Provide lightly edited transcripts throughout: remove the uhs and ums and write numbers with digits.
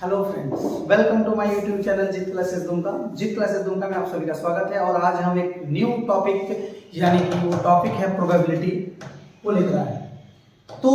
Hello friends, welcome to my YouTube channel Jeet classes Dumka. Jeet classes Dumka में आप सभी का स्वागत है। और आज हम एक न्यू टॉपिक यानी कि वो टॉपिक है प्रोबेबिलिटी को लेकर आए हैं। तो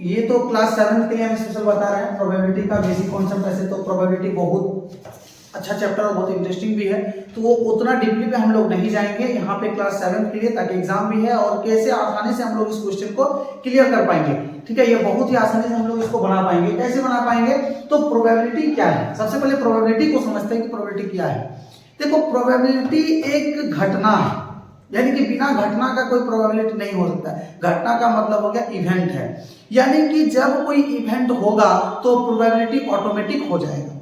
ये तो क्लास 7 के लिए हम स्पेशल बता रहे हैं प्रोबेबिलिटी का बेसिक कॉन्सेप्ट। ऐसे तो प्रोबेबिलिटी बहुत अच्छा चैप्टर और बहुत इंटरेस्टिंग भी है, तो वो उतना डीपली पे हम लोग नहीं जाएंगे यहाँ पे क्लास 7 के लिए, ताकि एग्जाम भी है और कैसे आसानी से हम लोग इस क्वेश्चन को क्लियर कर पाएंगे। ठीक है, ये बहुत ही आसानी से हम लोग इसको बना पाएंगे। कैसे बना पाएंगे? तो प्रोबेबिलिटी क्या है, सबसे पहले प्रोबेबिलिटी को समझते हैं कि प्रोबेबिलिटी क्या है। देखो, प्रोबेबिलिटी एक घटना है, यानी कि बिना घटना का कोई प्रोबेबिलिटी नहीं हो सकता है। घटना का मतलब हो गया इवेंट है, यानी कि जब कोई इवेंट होगा तो प्रोबेबिलिटी ऑटोमेटिक हो जाएगा।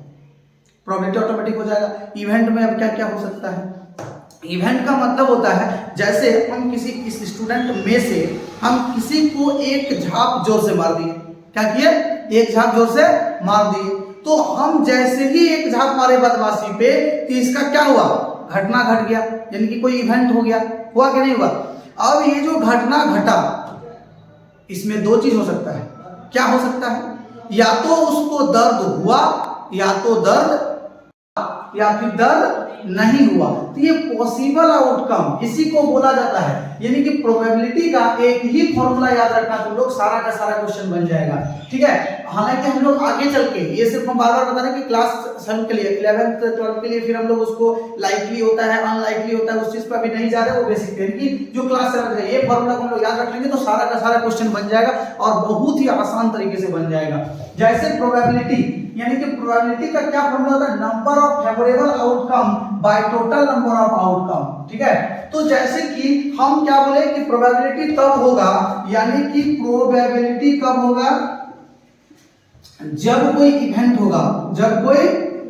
प्रोबेबिलिटी ऑटोमेटिक हो जाएगा। इवेंट में अब क्या क्या हो सकता है? इवेंट का मतलब होता है जैसे हम इस स्टूडेंट में से हम किसी को एक झाप जोर से मार दिए। क्या किए? एक झाप जोर से मार दिए। तो हम जैसे ही एक झाप मारे बदमाशी पे, तो इसका क्या हुआ? घटना घट गया, यानी कि कोई इवेंट हो गया। हुआ कि नहीं हुआ? अब ये जो घटना घटा, इसमें दो चीज हो सकता है। क्या हो सकता है? या तो उसको दर्द हुआ, या तो दर्द, या फिर दर्द नहीं हुआ। तो ये पॉसिबल आउटकम, इसी को बोला जाता है। यानी कि प्रोबेबिलिटी का एक ही फॉर्मूला याद रखना, तुम लोग सारा का सारा क्वेश्चन बन जाएगा। ठीक है, हालांकि हम लोग आगे चल के, ये सिर्फ हम बार बार बता रहे हैं कि क्लास 7 के लिए, 11th 12th के लिए फिर हम लोग उसको लाइकली होता है, अनलाइकली होता है, उस चीज पर अभी नहीं जा रहे। वो बेसिक है कि जो क्लास 7 है, ये फॉर्मूला को हम लोग याद रख लेंगे तो सारा का सारा क्वेश्चन बन जाएगा और बहुत ही आसान तरीके से बन जाएगा। जैसे प्रोबेबिलिटी, यानी कि प्रोबेबिलिटी का क्या फॉर्मूला होता है? Number of favourable outcome by total number of outcome. ठीक है, तो जैसे कि हम क्या बोले कि प्रोबेबिलिटी तब होगा, यानी कि प्रोबेबिलिटी कब होगा? जब कोई इवेंट होगा। जब कोई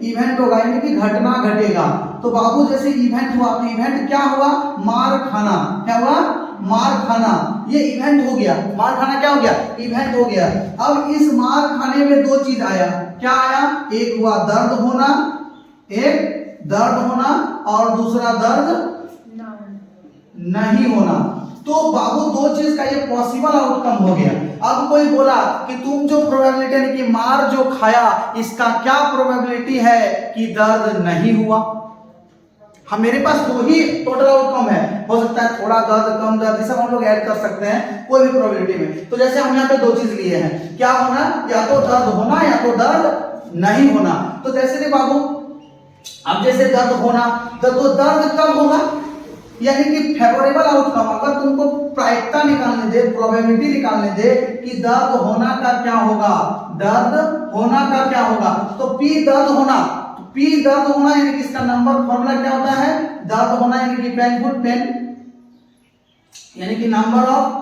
इवेंट होगा यानी कि घटना घटेगा। तो बाबू जैसे इवेंट हुआ, तो इवेंट क्या हुआ? मार खाना। क्या हुआ? मार खाना। ये इवेंट हो गया। मार खाना क्या हो गया? इवेंट हो गया। अब इस मार खाने में दो चीज आया। क्या आया? एक हुआ दर्द होना, एक दर्द होना, और दूसरा दर्द नहीं होना। तो बाबू दो चीज का ये पॉसिबल आउटकम हो गया। अब कोई बोला कि तुम जो प्रोबेबिलिटी, यानी कि मार जो खाया, इसका क्या प्रोबेबिलिटी है कि दर्द नहीं हुआ? हम मेरे पास दो ही टोटल आउटकम है। हो सकता है थोड़ा दर्द, कम दर्द, ये सब हम लोग ऐड कर सकते हैं कोई भी प्रोबेबिलिटी में। तो जैसे हम यहाँ पे दो चीज लिए हैं, क्या होना? या तो दर्द होना, या तो दर्द नहीं होना। तो जैसे कि बाबू, अब जैसे दर्द होना, तो दर्द कब होगा? यानी कि फेवरेबल आउटकम, अगर तुमको प्रायिकता निकालने दे, प्रोबेबिलिटी निकालने दे कि दर्द होना का क्या होगा, दर्द होना का क्या होगा, तो पी दर्द होना, पी दर्द होना यानी कि इसका नंबर फॉर्मूला क्या होता है? दर्द होना यानी कि पेनफुल, पेन यानी कि number of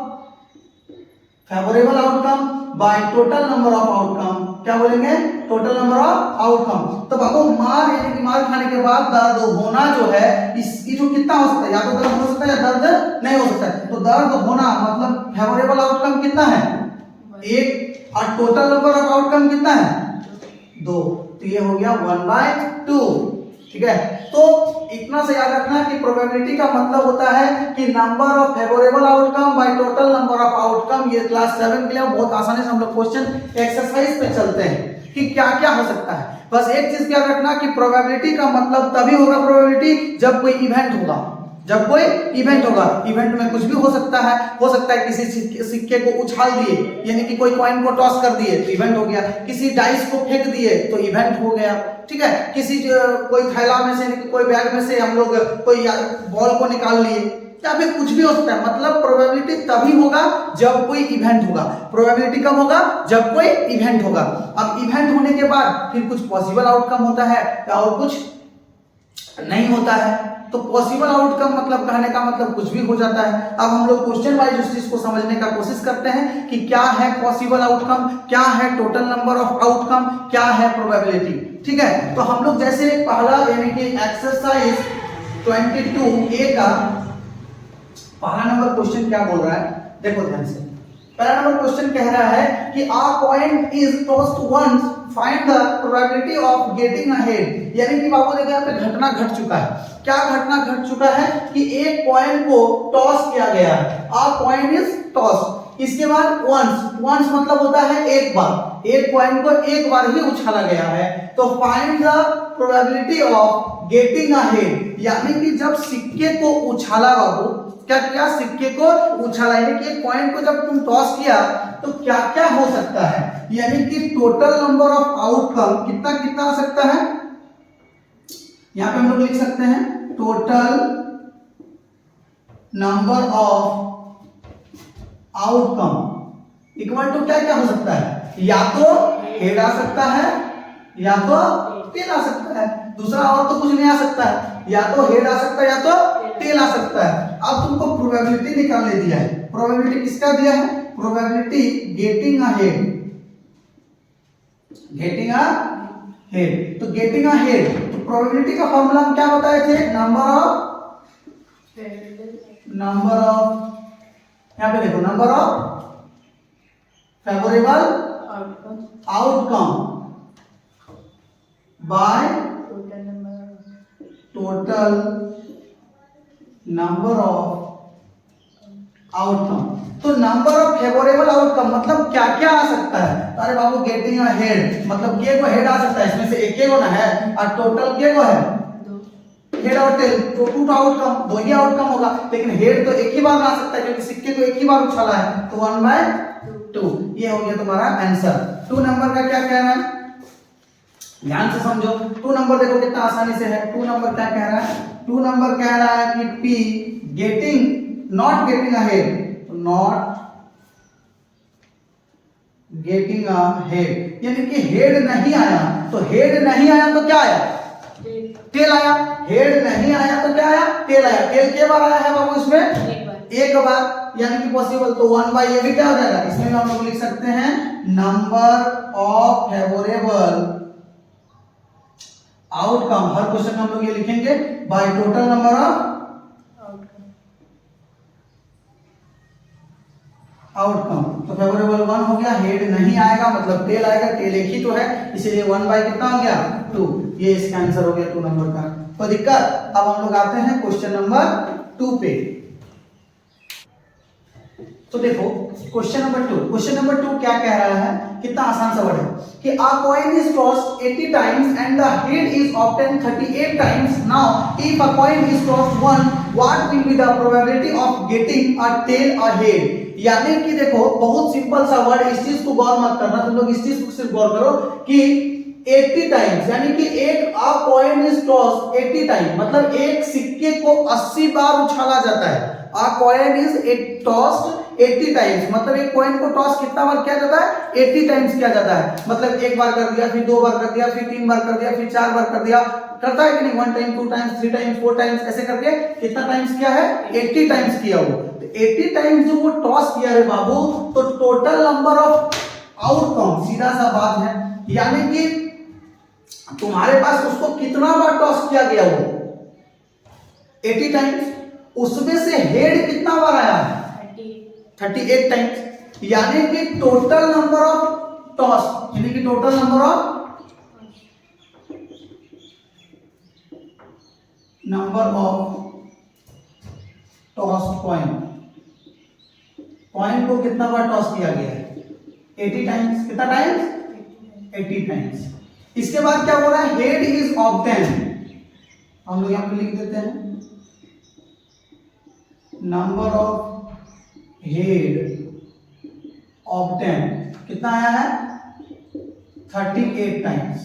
favourable outcome by total number of outcome. क्या बोलेंगे? Total number of outcome. तो बाबू मार, यानी कि मार खाने के बाद दर्द होना जो है, इसकी जो कितना हो सकता है? या तो दर्द हो सकता है या दर्द नहीं हो सकता है। तो दर्द होना मतलब फेवरेबल आउटकम कितना है? 1, और टोटल नंबर ऑफ आउटकम कितना है? 2। तो ये हो गया 1/2। ठीक है, तो इतना से याद रखना कि प्रोबेबिलिटी का मतलब होता है कि number of favourable outcome by total number of outcome. ये क्लास 7 के लिए बहुत आसानी से हम लोग क्वेश्चन एक्सरसाइज पे चलते हैं कि क्या क्या हो सकता है। बस एक चीज याद रखना कि प्रोबेबिलिटी का मतलब तभी होगा प्रोबेबिलिटी जब कोई इवेंट होगा। जब कोई इवेंट होगा, इवेंट में कुछ भी हो सकता है। हो सकता है किसी सिक्के को उछाल दिए, यानी कि कोई कॉइन को टॉस कर दिए तो इवेंट हो गया। किसी डाइस को फेंक दिए तो इवेंट हो गया। ठीक है, किसी कोई थैला में से, कोई बैग में से हम लोग कोई बॉल को निकाल लिए, या फिर कुछ भी हो सकता है। मतलब प्रोबेबिलिटी तभी होगा जब कोई इवेंट होगा। प्रोबेबिलिटी कब होगा? जब कोई इवेंट होगा। अब इवेंट होने के बाद फिर कुछ पॉसिबल आउटकम होता है और कुछ नहीं होता है। तो पॉसिबल आउटकम मतलब कहने का मतलब कुछ भी हो जाता है। अब हम लोग क्वेश्चन वाइज उस चीज को समझने का कोशिश करते हैं कि क्या है पॉसिबल आउटकम, क्या है टोटल नंबर ऑफ आउटकम, क्या है प्रोबेबिलिटी। ठीक है, तो हम लोग जैसे पहला यानी कि एक्सरसाइज 22A का पहला नंबर क्वेश्चन क्या बोल रहा है, देखो ध्यान से। पहला नंबर क्वेश्चन कह रहा है कि a coin is tossed once, find the probability of getting ahead। यानी कि बाबू देखो यहाँ पे घटना घट चुका है। क्या घटना घट चुका है? कि एक कॉइन को टॉस किया गया है। a coin is tossed, इसके बाद वंस, वंस मतलब होता है एक बार, एक कॉइन को एक बार ही उछाला गया है। तो find the probability of getting a head, यानी कि जब सिक्के को उछाला बाबू, क्या किया, सिक्के को उछाला, यानी कि कॉइन को जब तुम टॉस किया तो क्या क्या हो सकता है, यानी कि टोटल नंबर ऑफ आउटकम कितना कितना आ सकता है। यहां पे हम लोग लिख सकते हैं total number of outcome equal to क्या क्या हो सकता है, या तो हेड आ सकता है या तो टेल आ सकता है, दूसरा और तो कुछ नहीं आ सकता है, या तो हेड आ सकता है या तो टेल आ सकता है। अब तुमको प्रोबेबिलिटी निकालने दिया है, प्रोबेबिलिटी किसका दिया है, probability getting a head, getting a head. तो गेटिंग अ हेड, तो प्रोबेबिलिटी का फॉर्मूला हम क्या बताए थे, नंबर ऑफ यहां पे देखो, number of favourable outcome by total number of outcome. तो नंबर ऑफ फेवरेबल आउटकम मतलब क्या क्या आ सकता है। अरे बाबू गेटिंग अ हेड मतलब के को हेड आ सकता है, इसमें से एक को ना है, और टोटल के को है हेड और टेल, तो टू आउटकम, दो ही आउटकम होगा, लेकिन हेड तो एक ही बार आ सकता है क्योंकि सिक्के को एक ही बार उछाला है, तो 1/2। ये हो गया तुम्हारा आंसर। 2 नंबर का क्या कह रहा है, ध्यान से समझो। 2 नंबर देखो कितना आसानी से है। 2 नंबर क्या कह रहा है, 2 नंबर कह रहा है कि P getting not getting a head, not getting a head, यानी कि हेड नहीं आया, तो हेड नहीं आया तो क्या आया, टेल आया। हेड नहीं आया तो क्या आया, टेल आया। टेल के बार आया है बाबू इसमें, एक बार, यानी कि पॉसिबल, तो 1/, ये भी क्या हो जाएगा, इसमें हम लोग लिख सकते हैं number of favourable outcome. Her question में हम लोग ये लिखेंगे by total number of outcome. तो फेवरेबल 1 हो गया, हेड नहीं आएगा मतलब टेल आएगा, टेल एक ही तो है, इसीलिए 1/, कितना हो गया 2। ये इसका आंसर हो गया 2 नंबर का। तो दिक्कत, अब हम लोग आते हैं क्वेश्चन नंबर 2 पे। तो देखो क्वेश्चन नंबर 2, क्वेश्चन नंबर 2 क्या कह रहा है, कितना आसान सा वर्ड है कि a coin is tossed 80 times and the head is obtained 38 times. Now if a coin is tossed 1, what will be the probability of getting a tail or head। यानी कि देखो बहुत सिंपल सा वर्ड, इस चीज को गौर मत करना, तुम लोग इस चीज को सिर्फ गौर करो कि 80 टाइम्स, यानी कि एक a coin is tossed 80 time मतलब एक सिक्के को 80 बार उछाला जाता है। A coin is tossed 80 times मतलब एक कॉइन को टॉस कितना बार किया जाता है, 80 टाइम्स किया जाता है। मतलब एक बार कर दिया, फिर 2 बार कर दिया, फिर 3 बार कर दिया, फिर 4 बार कर दिया, करता है कि नहीं, 1 टाइम, 2 टाइम्स, 3 टाइम्स, 4 टाइम्स, ऐसे करके कितना टाइम्स किया है, 80 टाइम्स किया वो। तो 80 टाइम्स जो वो टॉस किया है बाबू, तो टोटल नंबर ऑफ आउटकम, सीधा सा बात है, यानी कि तुम्हारे पास उसको कितना बार टॉस किया गया वो 80 टाइम्स, उसमें से हेड कितना बार आया है 38 टाइम्स, यानी कि टोटल नंबर ऑफ टॉस, यानी कि total number of toss coin, coin को कितना बार टॉस किया गया है 80 टाइम्स। कितना टाइम्स 80 टाइम्स। इसके बाद क्या हो रहा है, हेड इज ऑब्टेन्ड, हम लोग यहां पे लिख देते हैं नंबर ऑफ हेड ऑब्टेन्ड, कितना आया है 38 टाइम्स।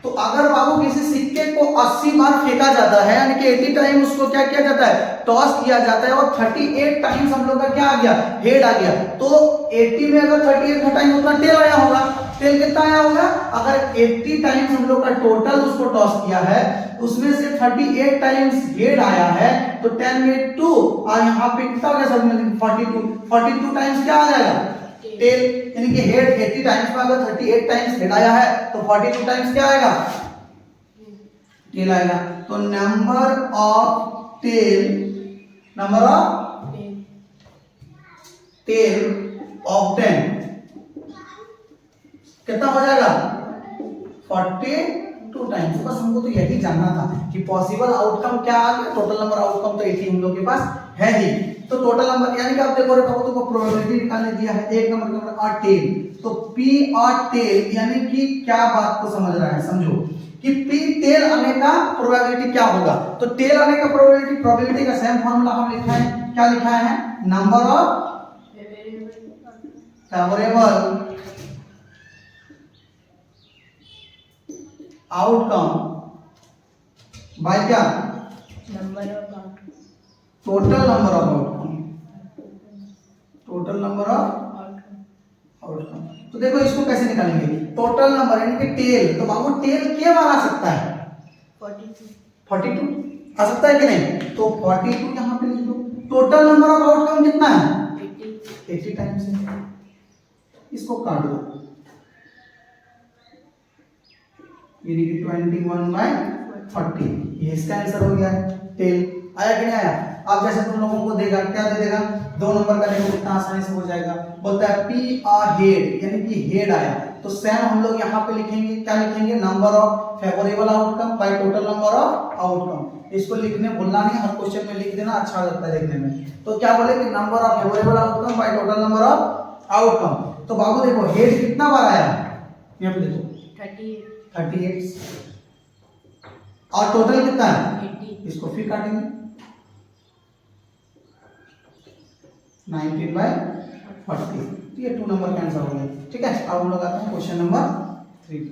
तो अगर बाबू किसी सिक्के को 80 बार फेंका जाता है, यानी कि 80 टाइम उसको क्या किया जाता है, टॉस किया जाता है, और 38 टाइम्स हम लोग का क्या आ गया, हेड आ गया, तो 80 में अगर 38 का टाइम उतना टेल आया होगा, टेल कितना आया होगा, अगर 80 टाइम्स हम लोग का टोटल उसको टॉस किया है, उसमें से 38 टाइम्स हेड आया है, तो 10 में 2 और यहाँ पे कितना हो गया सब में 42 टाइम्स क्या आ जाएगा टेल, यानी कि हेड 80 टाइम्स में अगर 38 टाइम्स हेड आया है, तो 42 टाइम्स क्या आएगा टेल आएगा। तो number of tail, number of tail obtain कितना हो जाएगा 42 टाइम्स। बस हमको तो यही जानना था कि पॉसिबल आउटकम क्या आ गया, टोटल नंबर आउटकम तो 80 हम लोग के पास है ही। तो टोटल नंबर यानी कि आप देखो रे बाबू तुमको प्रोबेबिलिटी निकालने दिया है, एक नंबर का मतलब आर टेल, तो पी आर टेल यानी कि क्या बात को समझ रहा है, समझो कि पी टेल आने का प्रोबेबिलिटी क्या होगा। तो टेल आने का प्रोबेबिलिटी का सेम फार्मूला हम लिखा है, क्या लिखा है, number of favourable outcome by क्या, number of total number of outcome, total number of outcome. तो देखो इसको कैसे निकालेंगे, टोटल नंबर यानी कि टेल, तो बाबू टेल के बार आ सकता है 42 आ सकता है कि नहीं, तो 42 यहाँ पे लिख दो। टोटल नंबर ऑफ आउटकम कितना है 80 टाइम्स है, इसको काट दो, यानी कि 21/40, ये इसका आंसर हो गया टेल। आया कि नहीं आया। अब जैसे तुम लोगों को देगा, क्या दे देगा, दो नंबर का देखो कितना आसानी से हो जाएगा, बोलता है पी आ हेड यानी कि हेड आया, तो सेम हम लोग यहाँ पे लिखेंगे, क्या लिखेंगे, number of favourable outcome by total number of outcome. इसको लिखने भूलना नहीं, हर क्वेश्चन में लिख देना, अच्छा लगता है देखने में। तो क्या बोले कि number of favourable outcome by total number of outcome. तो बाबू देखो हेड कितना बार आया, यहाँ पे देखो 38 और टोटल कितना है 80, इसको फिर काटेंगे 19/40, तो ये 2 नंबर का आंसर हो गया। ठीक है, अब हम लोग आते हैं क्वेश्चन नंबर 3।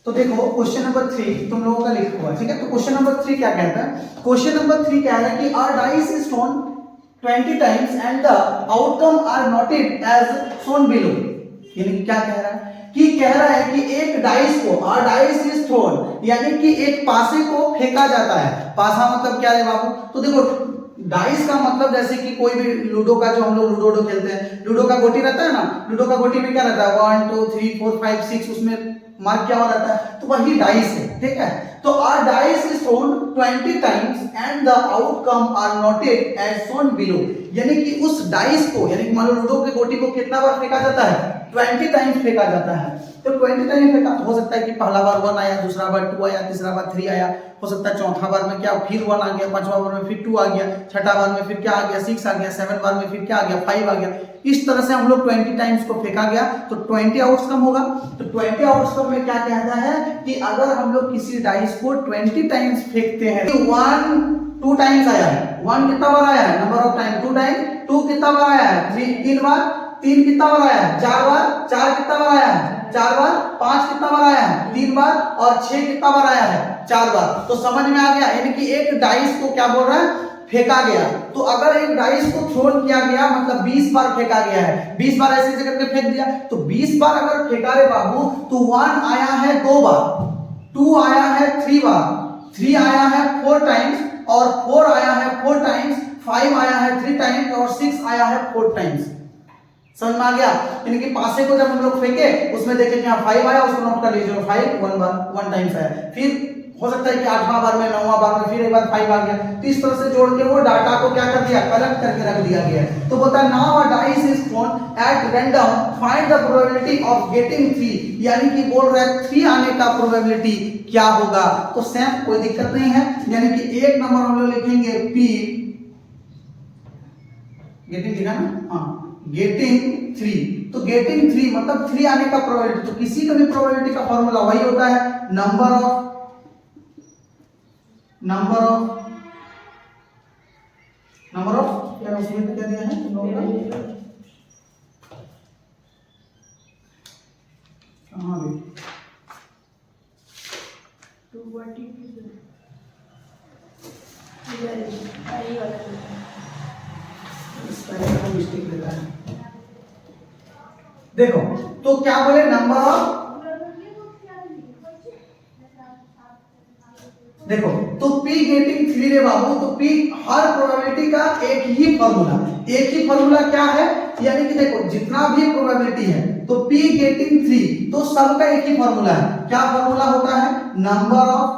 तो देखो क्वेश्चन नंबर 3 तुम लोगों का लिखा हुआ है, ठीक है। तो क्वेश्चन नंबर 3 क्या कहता है, क्वेश्चन नंबर 3 कह रहा है कि our dice is thrown 20 times and the outcome are noted as shown below. यानी क्या कह रहा है कि कह रहा है कि एक डाइस को, आर डाइस इज थ्रोन यानी कि एक पासे को फेंका जाता है। पासा मतलब क्या है बाबू, तो देखो डाइस का मतलब जैसे कि कोई भी लूडो का, जो हम लोग लूडो खेलते हैं, लूडो का गोटी रहता है ना, लूडो का गोटी में क्या रहता है 1 2 3 4 5 6, उसमें मार्क क्या हुआ रहता है, तो वही डाइस है, ठीक है। तो our dice is thrown 20 times and the outcome are noted as shown below. यानी कि उस डाइस को, यानी कि मान लो लूडो की गोटी को कितना बार फेंका जाता है, 20 टाइम्स फेंका जाता है। तो 20 टाइम फेंका, हो सकता है कि पहला बार 1 आया, दूसरा बार 2 आया, तीसरा बार 3 आया, हो सकता है चौथा बार में क्या फिर 1 आ गया, पांचवा बार में फिर 2 आ गया, छठा बार में फिर क्या आ गया 6 आ गया, 7 बार में फिर क्या आ गया 5 आ गया। इस तरह से हम लोग 20 टाइम्स को फेंका गया, तो 20 आउटकम होगा। तो 20 आउटकम में क्या कहता है कि अगर हम लोग किसी डाइस को 20 टाइम्स फेंकते हैं, 1 2 टाइम्स आया है, 1 कितना बार आया है, नंबर ऑफ टाइम 2 टाइम, 2 कितना बार आया है 3 बार, 3 कितना बार आया है 4 बार, 4 कितना बार आया है 4 बार, 5 कितना बार आया है 3 बार, और 6 कितना बार आया है 4 बार। तो समझ में आ गया, यानी कि एक डाइस को क्या बोल रहा है, फेंका गया। तो अगर एक डाइस को थ्रोन किया गया मतलब 20 बार फेंका गया है, 20 बार ऐसे करके फेंक दिया, तो 20 बार अगर फेंका रे बाबू, तो 1 आया है 2 बार, 2 आया है 3 बार, 3 आया है 4 टाइम्स, और 4 आया है 4 टाइम्स, 5 आया है 3 टाइम्स, और 6 आया है 4 टाइम्स। समझ में आ गया। यानी कि पासे को जब हम लोग फेंके, उसमें देखें कि 5 आया, उसको नोट कर लीजिए, 5 1 टाइम्स आया। फिर हो सकता है कि 8वां बार में, 9वां बार में फिर एक बार 5 आ गया। तो इस तरह से जोड़ के वो डाटा को क्या कर दिया, कलेक्ट करके रख दिया गया है। तो बोलता है now a dice is throne at random, find the probability of getting 3। यानी कि बोल रहा है 3 आने का प्रोबेबिलिटी क्या होगा। तो सेम कोई दिक्कत नहीं है, यानी कि एक नंबर हम लोग लिखेंगे पी, गेटिंग लिखा ना, हाँ गेटिंग 3। तो गेटिंग 3 मतलब 3 आने का प्रोबेबिलिटी। तो किसी का भी प्रोबेबिलिटी का फॉर्मूला वही होता है, नंबर ऑफ क्या उसमें क्या दिया है तुम लोगों का, कहां भी 2 मिस्टेक लेता है। देखो तो क्या बोले, नंबर ऑफ, देखो तो P गेटिंग 3 रे बाबू, तो P हर प्रोबेबिलिटी का एक ही फॉर्मूला क्या है, यानी कि देखो जितना भी प्रोबेबिलिटी है, तो P गेटिंग 3, तो सबका एक ही फॉर्मूला है। क्या फॉर्मूला होता है, number of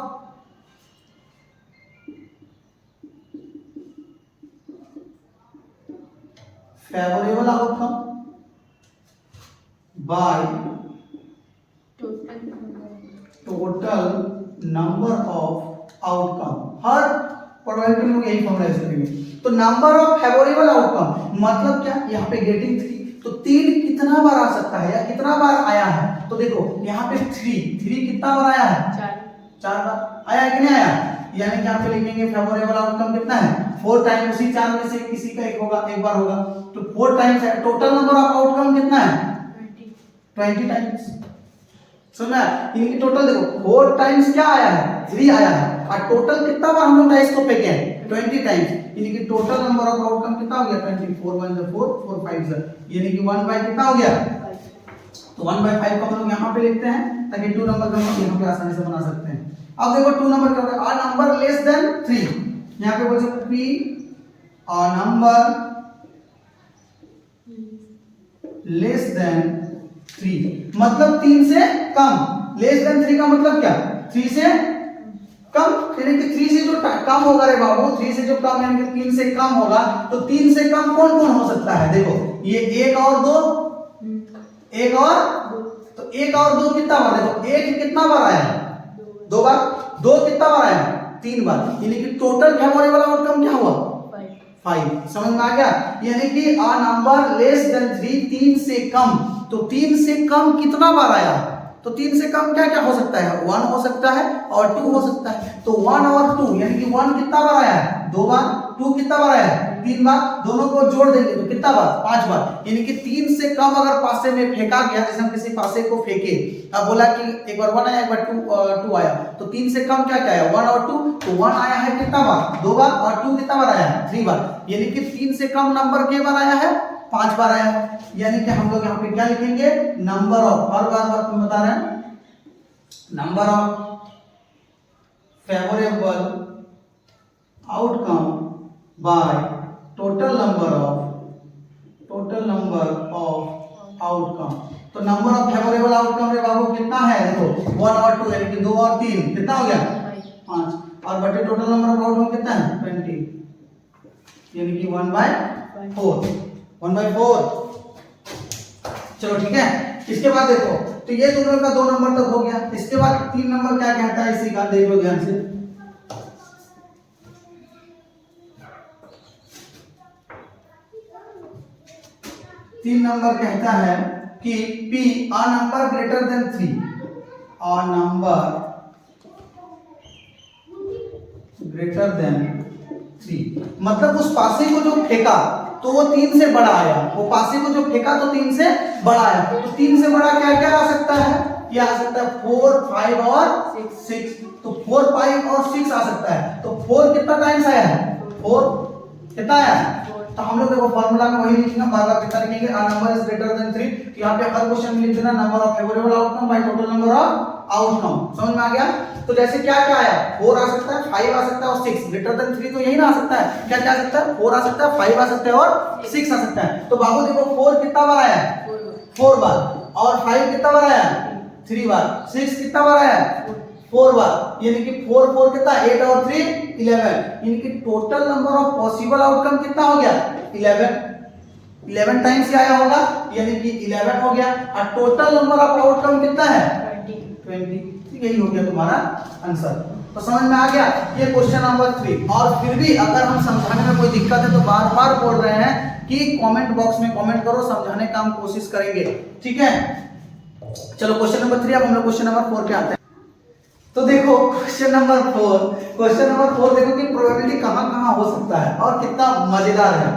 favourable outcome by total number of outcome. Her probability में यही फॉर्मूला यूज करेंगे। तो नंबर ऑफ फेवरेबल आउटकम मतलब क्या, यहाँ पे गेटिंग 3, तो 3 कितना बार आ सकता है या कितना बार आया है, तो देखो यहाँ पे 3 कितना बार आया है, 4 बार आया है कि नहीं आया, यानी कि यहाँ पे लिखेंगे फेवरेबल आउटकम कितना है 4 टाइम, उसी 4 में से किसी का एक होगा, एक बार होगा, तो 4 टाइम्स है। टोटल नंबर ऑफ आउटकम कितना है 20 टाइम्स। सुना, इनकी टोटल देखो 4 टाइम्स क्या आया है 3 आया है, और टोटल कितना बार हम लोग डाइस को फेंके हैं 20 टाइम्स, यानी कि टोटल नंबर ऑफ आउटकम कितना हो गया 20, 4 1 4 4 5 यानी कि 1 बाय कितना हो गया, तो 1/5 को हम लोग यहाँ पे लिखते हैं ताकि 2 नंबर का हम यहाँ पे आसानी से बना सकते हैं। अब देखो 2 नंबर क्या होता है, a नंबर लेस देन 3, यहाँ पे बोल सकते p a number less than 3 मतलब 3 से कम, लेस देन 3 का मतलब क्या 3 से कम, यानी कि 3 से जो कम होगा रे बाबू, 3 से जो कम यानी कि 3 से कम होगा, तो 3 से कम कौन कौन हो सकता है, देखो ये 1 और 2, 1 और, तो 1 और 2 कितना बार, देखो 1 कितना बार आया है 2 बार, 2 कितना बार आया 3 बार, यानी कि टोटल फेवरेबल आउटकम क्या हुआ 5। समझ में आ गया, यानी कि a नंबर लेस देन 3 3 से कम, तो 3 से कम कितना बार आया, तो 3 से कम क्या क्या हो सकता है, 1 हो सकता है और 2 हो सकता है, तो 1 और 2 यानी कि 1 कितना बार आया है 2 बार, 2 कितना बार आया है 3 बार, दोनों को जोड़ देंगे तो कितना बार 5 बार, यानी कि 3 से कम अगर पासे में फेंका गया, जैसे हम किसी पासे को फेंके, अब बोला कि एक बार 1 आया एक बार 2 आया, तो 3 से कम क्या क्या आया 1 और 2, तो 1 आया है कितना बार 2 बार, और 2 कितना बार आया है 3 बार, यानी कि 3 से कम नंबर के बार आया है 5 बार आया है, यानी कि हम लोग यहाँ पे क्या लिखेंगे नंबर ऑफ, हर बार तुम बता रहे हैं number of favourable outcome by total number of outcome, तो नंबर ऑफ फेवरेबल आउटकम रे बाबू कितना है, देखो 1 और 2 यानी कि 2 और 3 कितना हो गया 5, और बटे टोटल नंबर ऑफ आउटकम कितना है 20, यानी कि 1/4 1/4। चलो ठीक है, इसके बाद देखो, तो ये दोनों का 2 नंबर तक हो गया, इसके बाद 3 नंबर क्या कहता है इसी का, देख लो ध्यान से, तीन नंबर कहता है कि p a number greater than 3, a number greater than 3 मतलब उस पासे को जो फेंका तो वो 3 से बड़ा आया, वो पासे को जो फेंका तो 3 से बड़ा आया, तो 3 से बड़ा क्या क्या आ सकता है, ये आ सकता है 4 5 और 6, तो 4 5 और 6 आ सकता है, तो 4 कितना टाइम्स आया है 4 कितना आया है, तो हम लोग देखो फार्मूला में वही लिखना, बार-बार कितना लिखेंगे a number is greater than 3, तो यहाँ पे हर क्वेश्चन में लिख देना number of favourable outcome by total number of outcome. समझ में आ गया, तो जैसे क्या क्या आया 4 आ सकता है 5 आ सकता है और 6, ग्रेटर देन 3 तो यही ना आ सकता है, क्या क्या आ सकता है 4 आ सकता है 5 आ सकता है और 6 आ सकता है, तो बाबू देखो 4 कितना बार आया 4 बार, और 5 कितना बार आया 3 बार, 6 कितना बार आया 4 बार, यानी कि 4 4 कितना 8 और 3 11, यानी कि total number of possible outcome कितना हो गया 11 टाइम्स आया होगा, यानी कि 11 हो गया, और टोटल नंबर ऑफ आउटकम कितना है 20, यही हो गया तुम्हारा आंसर। तो समझ में आ गया, ये क्वेश्चन नंबर 3। और फिर भी अगर हम समझाने में कोई दिक्कत है तो बार बार बोल रहे हैं कि कमेंट बॉक्स में कमेंट करो, समझाने का हम कोशिश करेंगे, ठीक है। चलो क्वेश्चन नंबर 3, अब हम लोग क्वेश्चन नंबर 4 पे आते हैं। तो देखो क्वेश्चन नंबर 4 देखो कि प्रोबेबिलिटी कहां कहां हो सकता है और कितना मजेदार है।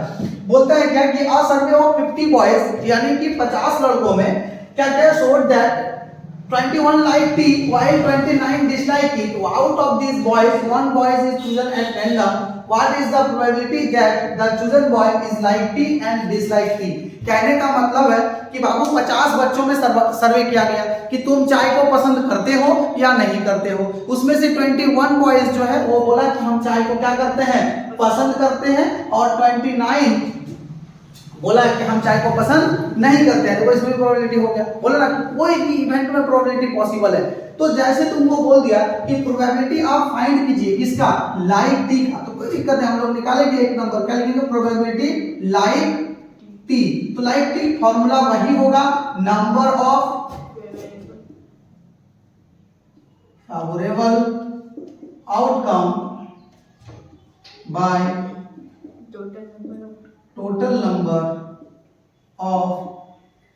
बोलता है क्या कि अ सर्वे ऑफ 50 बॉयज, यानी कि 50 लड़कों में क्या क्या showed that 21 like tea while 29 dislike it. Out of these boys, one boy is chosen at random. What is the probability that the chosen boy is like tea and dislike tea? कहने का मतलब है कि बाबू 50 बच्चों में सर्वे किया गया कि तुम चाय को पसंद करते हो या नहीं करते हो। उसमें से 21 बॉयज जो है वो बोला कि हम चाय को क्या करते हैं, पसंद करते हैं, और 29 बोला कि हम चाय को पसंद नहीं करते हैं। तो इसमें प्रोबेबिलिटी हो गया, बोला ना कोई भी इवेंट में प्रोबेबिलिटी पॉसिबल है। तो जैसे तुमको बोल दिया कि प्रोबेबिलिटी आप फाइंड कीजिए किसका, लाइक टी का, तो कोई दिक्कत नहीं, हम लोग निकालेंगे एक नंबर, क्या लिखेंगे प्रोबेबिलिटी लाइक टी। तो लाइक टी फॉर्मूला वही होगा number of favourable outcome by total number of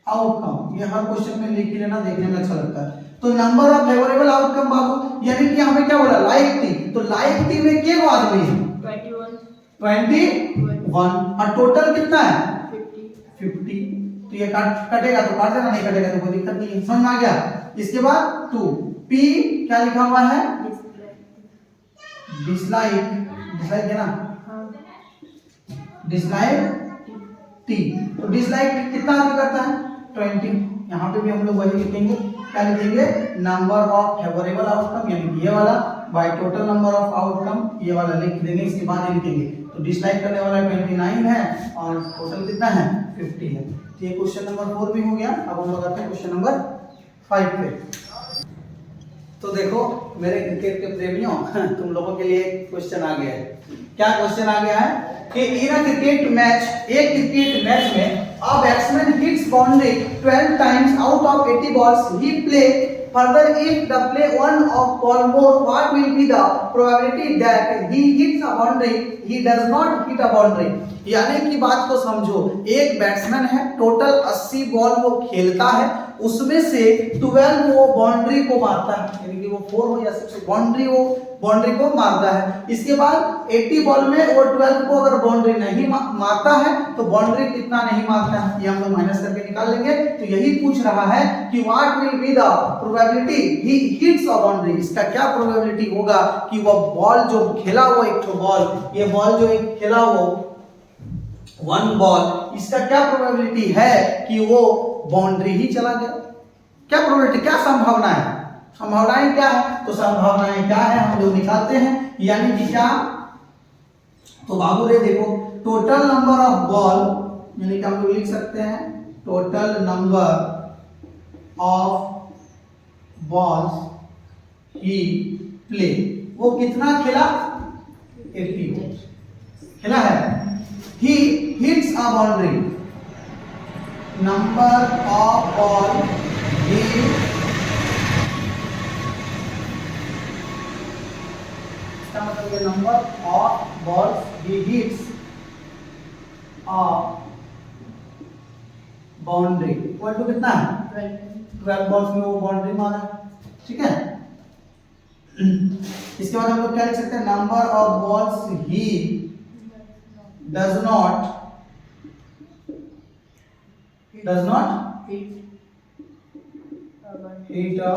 outcome. ये हर क्वेश्चन में लिख ही लेना, देखने में अच्छा लगता है। तो नंबर ऑफ फेवरेबल आउटकम बाबू, यानी कि यहाँ पे क्या बोला, लाइक थी, तो लाइक थी में क्या आदमी है, 21 और टोटल कितना है 50। तो ये कटेगा तो काट देना, नहीं कटेगा तो कोई दिक्कत नहीं है, समझ में आ गया। इसके बाद 2 P क्या लिखा हुआ है, डिसलाइक, डिसलाइक है ना, डिसलाइक T। तो डिसलाइक कितना आदमी करता है 20। यहाँ पे भी हम लोग वही लिखेंगे, क्या लिखेंगे, नंबर ऑफ फेवरेबल आउटकम यानी ये वाला by total number of outcome, ये वाला लिख देंगे, इसके बाद ये लिखेंगे। तो डिसलाइक करने वाला 29 है और टोटल कितना है 50 है। तो ये क्वेश्चन नंबर 4 भी हो गया। अब हम लोग आते हैं क्वेश्चन नंबर 5 पे। तो देखो मेरे क्रिकेट के प्रेमियों, तुम लोगों के लिए क्वेश्चन आ गया है। क्या क्वेश्चन आ गया है कि इन अ क्रिकेट मैच, एक क्रिकेट मैच में a batsman hits boundary 12 times out of 80 balls, he play further if the play one of ball more, what will be the probability that he hits a boundary, he does not hit a boundary। यानी कि बात को समझो, एक batsman है, total 80 ball वो खेलता है, उसमें से 12 वो बाउंड्री को मारता है, यानी कि वो 4 हो या 6 बाउंड्री को मारता है। इसके बाद 80 बॉल में वो 12 को अगर बाउंड्री नहीं मारता है तो बाउंड्री कितना नहीं मारता है, ये हम लोग माइनस करके निकाल लेंगे। तो यही पूछ रहा है कि what will be the probability he hits a boundary, इसका क्या प्रोबेबिलिटी होगा कि वो बॉल जो खेला वो एक तो बॉल, ये बॉल जो एक खेला वो 1 बॉल, इसका क्या प्रोबेबिलिटी है कि वो बाउंड्री ही चला गया। क्या प्रोबेबिलिटी, क्या संभावना है, संभावनाएं क्या है, तो संभावनाएं क्या है हम लोग निकालते हैं। यानी कि क्या, तो बाबू रे देखो, टोटल नंबर ऑफ बॉल, यानी कि हम लोग लिख सकते हैं total number of balls he play, वो कितना खेला 80 खेला है। He hits a boundary, number of ball he इसका मतलब ये number of balls he hits a boundary equal to कितना है 12 बॉल्स में वो बाउंड्री मारा, ठीक है। इसके बाद हम लोग क्या लिख सकते हैं, number of balls he does not hit a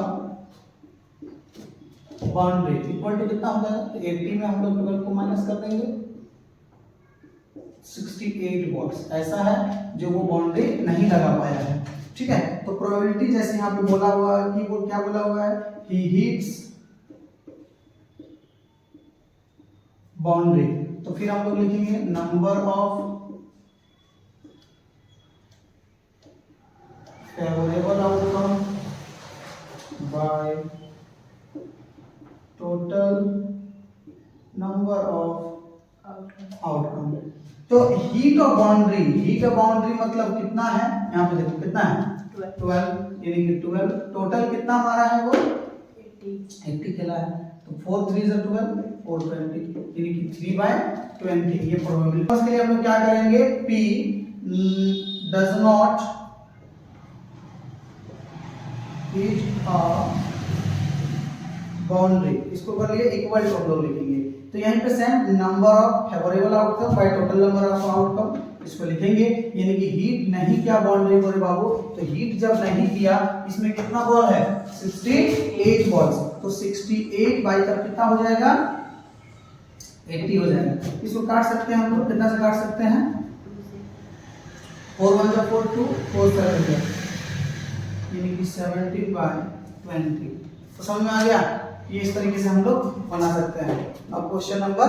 boundary equal to कितना हो जाएगा, तो 80 में हम लोग 12 को माइनस कर देंगे, 68 बॉल्स ऐसा है जो वो बाउंड्री नहीं लगा पाया है, ठीक है। तो प्रोबेबिलिटी जैसे यहाँ पे बोला हुआ है कि वो क्या बोला हुआ है, he hits बाउंड्री, तो फिर हम लोग लिखेंगे number of favourable outcome by total number of outcome. तो हीट ऑफ बाउंड्री मतलब कितना है, यहाँ पे देखो कितना है 12, यानी कि 12 टोटल कितना हमारा है वो 80 खेला है, तो 4 3 is 12 420, यानी कि 3/20। ये प्रोबेबिलिटी उसके लिए हम लोग क्या करेंगे, P does not hit a boundary, इसको कर लिए इक्वल टू हम लोग लिखेंगे। तो यहीं पे same number of favourable outcome by total number of outcome, इसको लिखेंगे, यानी कि हीट नहीं किया बाउंड्री को रे बाबू, तो हीट जब नहीं किया, इसमें कितना बॉल है 68 बॉल्स, तो 68 बाई का कितना हो जाएगा 80 हो जाएगा। इसको काट सकते हैं हम लोग, कितना से काट सकते हैं 4 1 4 2 4 7 यानी कि 70/20। तो समझ में आ गया, ये इस तरीके से हम लोग बना सकते हैं। अब क्वेश्चन नंबर